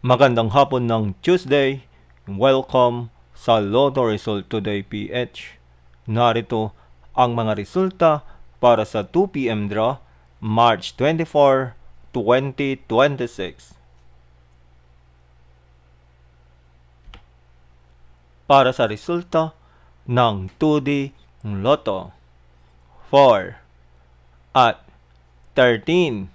Magandang hapon ng Tuesday. Welcome sa Lotto Result Today PH. Narito ang mga resulta para sa 2 p.m. draw, March 24, 2026. Para sa resulta ng 2D Lotto, 4 at 13.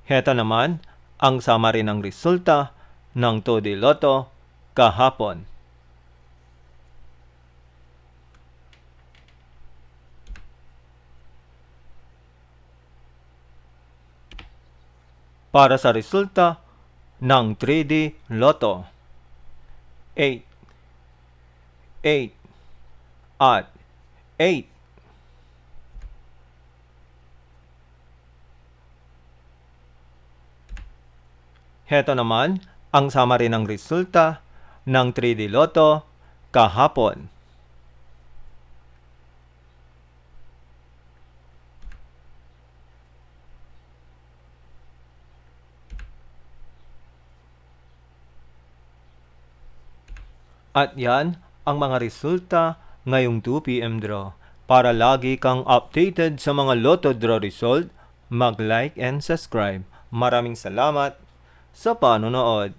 Heto naman ang summary ng resulta ng 2D Lotto kahapon. Para sa resulta ng 3D Lotto, 8, 8 at 8. Heto naman ang summary ng resulta ng 3D Lotto kahapon. At yan ang mga resulta ngayong 2 p.m. draw. Para lagi kang updated sa mga Lotto draw result, mag-like and subscribe. Maraming salamat sa panonood.